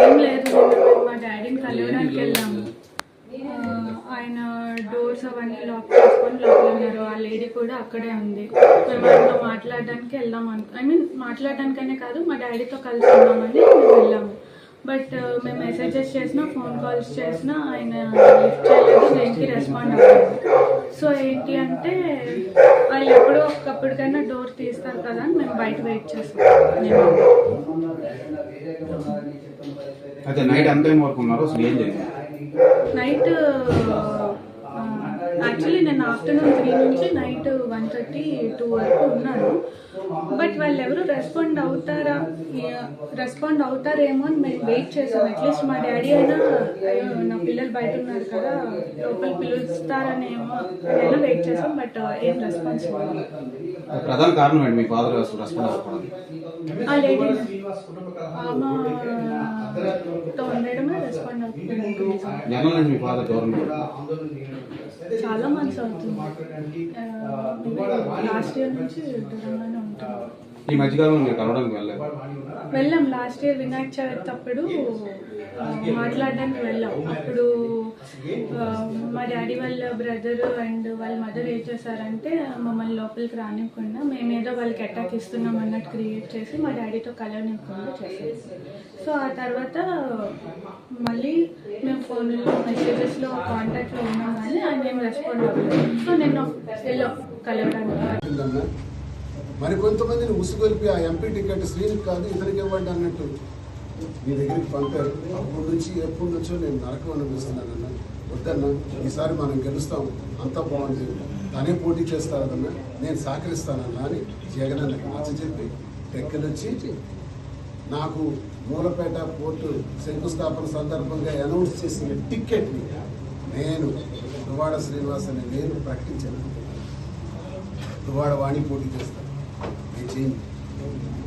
ఏం లేదు, మా డాడీని కలవడానికి వెళ్ళాము. ఆయన డోర్స్ అవన్నీ లాక్ చేసుకొని లోపల ఉన్నారు. ఆ లేడీ కూడా అక్కడే ఉంది. మేము ఆయనతో మాట్లాడడానికి వెళ్దాం మాట్లాడడానికనే కాదు, మా డాడీతో కలిసి ఉన్నామని మేము వెళ్ళాము. బట్ మేము మెసేజెస్ చేసినా, ఫోన్ కాల్స్ చేసినా ఆయన లిఫ్ట్ చేయలేదు, దేనికి రెస్పాండ్ అవ్వలేదు. సో ఏంటి అంటే వాళ్ళు ఎప్పుడో ఒకప్పటికైనా డోర్ తీస్తారు కదా అని మేము బయట వెయిట్ చేస్తాం. నైట్ యాక్చువల్లీ నేను ఆఫ్టర్నూన్ 3 నుంచి నైట్ 1:30, 2 వరకు ఉన్నాను. బట్ వాళ్ళు ఎవరు రెస్పాండ్ అవుతారేమో అని మేము వెయిట్ చేసాం. అట్లీస్ట్ మా డాడీ అయినా నా పిల్లలు బయట ఉన్నారు కదా, లోపల పిలుస్తారనేమో అయినా వెయిట్ చేసాం. బట్ ఏం రెస్పాన్స్ ప్రధాన కారణం ఏంటి మీ ఫాదర్ రెస్పాండ్ అవ్వకపోవడం? ఆ లేడీ ఆమెతో ఉండడమే రెస్పాండ్ అవుతుంది. చాలా మంత్స్ అవుతుంది. లాస్ట్ ఇయర్ నుంచి దూరంగానే ఉంటాం. ఈ మధ్యకాలంలో మీరు కలవడానికి వెళ్ళాం. లాస్ట్ ఇయర్ వినాయక చవితి అప్పుడు మాట్లాడడానికి వెళ్ళాం. అప్పుడు మా డాడీ వాళ్ళ బ్రదర్ అండ్ వాళ్ళ మదర్ ఏం చేశారంటే మమ్మల్ని లోపలికి రానివ్వకుండా మేమేదో వాళ్ళకి అటాక్ ఇస్తున్నాం అన్నట్టు క్రియేట్ చేసి మా డాడీతో కలవనివ్వకుండా చేశారు. సో ఆ తర్వాత మళ్ళీ మేము ఫోన్లో మెసేజెస్లో కాంటాక్ట్లో ఉన్నాం కానీ ఆయన ఏం రెస్పాండ్ అవ్వలేదు. సో నేను కలవడానికి మరి కొంతమందిని ఉసుగొలిపి ఆ ఎంపీ టికెట్ శ్రీనికి కాదు ఇతనికి ఇవ్వండి అన్నట్టు మీ దగ్గరికి పంపారు. అప్పటి నుంచి ఎప్పటి నుంచో నేను నరకం అనిపిస్తున్నానన్నా. వద్దన్నా, ఈసారి మనం గెలుస్తాం, అంతా బాగుంది, తనే పోటీ చేస్తారన్నా, నేను సహకరిస్తానన్నా అని జగన్ అన్నకి నచ్చ చెప్పి టెక్కలొచ్చి నాకు మూలపేట పోర్టు శంకుస్థాపన సందర్భంగా అనౌన్స్ చేసిన టిక్కెట్ని నేను దువ్వాడ శ్రీనివాస్ అని నేను ప్రకటించాను. దువ్వాడ వాణి పోటీ చేస్తాను,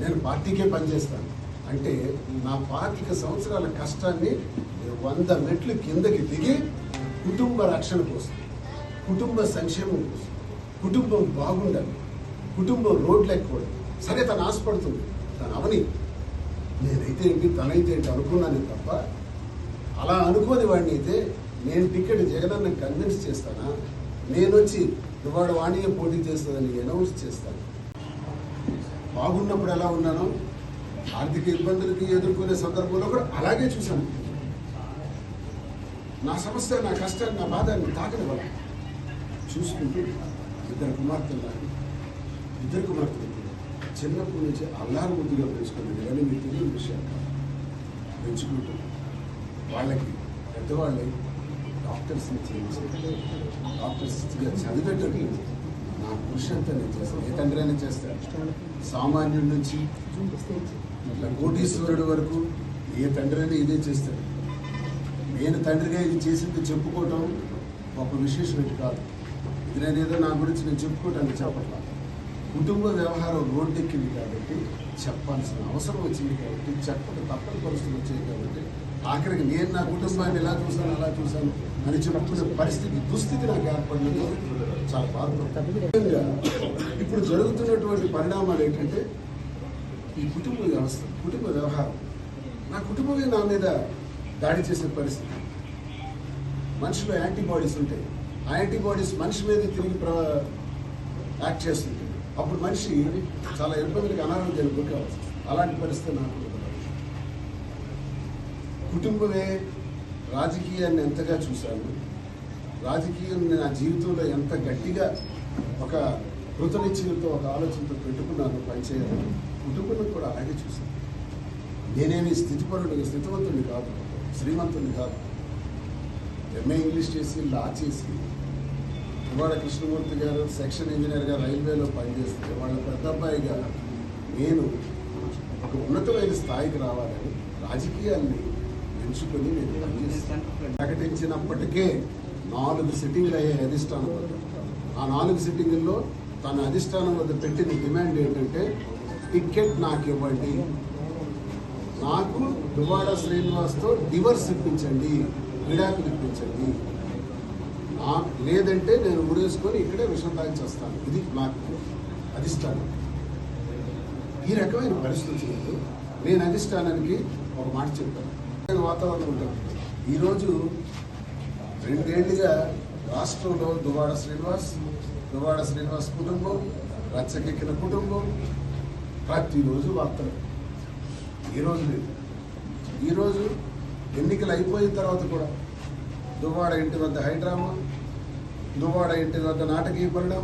నేను పార్టీకే పనిచేస్తాను అంటే నా 25 సంవత్సరాల కష్టాన్ని 100 మెట్లు కిందకి దిగి కుటుంబ రక్షణ కోసం, కుటుంబ సంక్షేమం కోసం, కుటుంబం బాగుండాలి, కుటుంబం రోడ్లు ఎక్కకూడదు. సరే తను ఆశపడుతుంది, తను అవని, నేనైతే ఏంటి తనైతే ఏంటి అనుకున్నాను తప్ప అలా అనుకోని వాడిని అయితే నేను టికెట్ జగనన్న కన్విన్స్ చేస్తానా? నేను వచ్చి దువ్వాడ వాణియే పోటీ చేస్తుందని అనౌన్స్ చేస్తాను. బాగున్నప్పుడు ఎలా ఉన్నానో ఆర్థిక ఇబ్బందులకి ఎదుర్కొనే సందర్భంలో కూడా అలాగే చూశాను. నా సమస్య, నా కష్టాన్ని, నా బాధని తాకని వల్ల చూసుకుంటూ ఇద్దరు కుమార్తెలు చిన్నప్పటి నుంచి అల్లారు ముద్దుగా పెంచుకున్నాను. ఇవన్నీ మీకు తెలియని విషయాలు పెంచుకుంటూ వాళ్ళకి పెద్దవాళ్ళని డాక్టర్స్ని చేయించి డాక్టర్స్గా చదివేటట్టు నా కృషి అంతా నేను చేస్తాను. ఏ తండ్రి అయినా చేస్తాను. సామాన్యుడి నుంచి ఇట్లా కోటీశ్వరుడు వరకు ఏ తండ్రి అయినా ఇదే చేస్తాడు. నేను తండ్రిగా ఇది చేసింది చెప్పుకోవటం ఒక విశేషం కాదు. ఇది నేను ఏదో నా గురించి నేను చెప్పుకోవటానికి చెప్పట్లా. కుటుంబ వ్యవహారం రోడ్డెక్కింది కాబట్టి చెప్పాల్సిన అవసరం వచ్చింది కాబట్టి చెప్పక తప్పని పరిస్థితులు వచ్చాయి కాబట్టి ఆఖరికి నేను నా కుటుంబాన్ని ఎలా చూశాను అలా చూశాను అని చెప్పుకునే పరిస్థితి, దుస్థితి నాకు ఏర్పడినది చాలా బాధపడుతుంది. ఇప్పుడు జరుగుతున్నటువంటి పరిణామాలు ఏంటంటే ఈ కుటుంబ వ్యవస్థ, కుటుంబ వ్యవహారం, నా కుటుంబమే నా మీద దాడి చేసే పరిస్థితి. మనిషిలో యాంటీబాడీస్ ఉంటాయి, ఆ యాంటీబాడీస్ మనిషి మీద తిరిగి యాక్ట్ చేస్తుంటాయి. అప్పుడు మనిషి చాలా ఇబ్బందులకు, అనారోగ్యానికి గురి కావచ్చు. అలాంటి పరిస్థితి నాకు. కుటుంబమే రాజకీయాన్ని ఎంతగా చూశాను, రాజకీయం నా జీవితంలో ఎంత గట్టిగా ఒక కృతనిశ్చయంతో ఒక ఆలోచనతో పెట్టుకున్నాను పనిచేయాలని, కుటుంబాన్ని కూడా అలాగే చూశాను. నేనేమి స్థితివంతుని కాదు, శ్రీమంతుని కాదు. ఎంఏ ఇంగ్లీష్ చేసి లా చేసి దువ్వాడ కృష్ణమూర్తి గారు సెక్షన్ ఇంజనీర్గా రైల్వేలో పనిచేస్తే వాళ్ళ పెద్ద అబ్బాయిగా నేను ఒక ఉన్నతమైన స్థాయికి రావాలని రాజకీయాల్ని ఎంచుకొని నేను పనిచేస్తాను. ప్రకటించినప్పటికే 4 సిట్టింగ్లు అయ్యాయి అధిష్టానం వద్ద. ఆ 4 సిట్టింగుల్లో తన అధిష్టానం వద్ద పెట్టిన డిమాండ్ ఏంటంటే టికెట్ నాకు ఇవ్వండి, నాకు దువ్వాడ శ్రీనివాస్తో డివర్స్ ఇప్పించండి, విడాకులు ఇప్పించండి, లేదంటే నేను ఊరేసుకొని ఇక్కడే విషం తాగి చేస్తాను. ఇది నాకు అధిష్టానం. ఈ రకమైన పరిస్థితులు నేను అధిష్టానానికి ఒక మాట చెప్పాను. వాతావరణం ఉంటుంది. ఈరోజు 2 ఏళ్లుగా రాష్ట్రంలో దువ్వాడ శ్రీనివాస్ కుటుంబం, రచ్చకెక్కిన కుటుంబం ప్రతిరోజు వార్తలు. ఈరోజు లేదు. ఈరోజు ఎన్నికలు అయిపోయిన తర్వాత కూడా దువ్వాడ ఇంటి వద్ద హైడ్రామా, దువ్వాడ ఇంటి వద్ద నాటకీకరణం,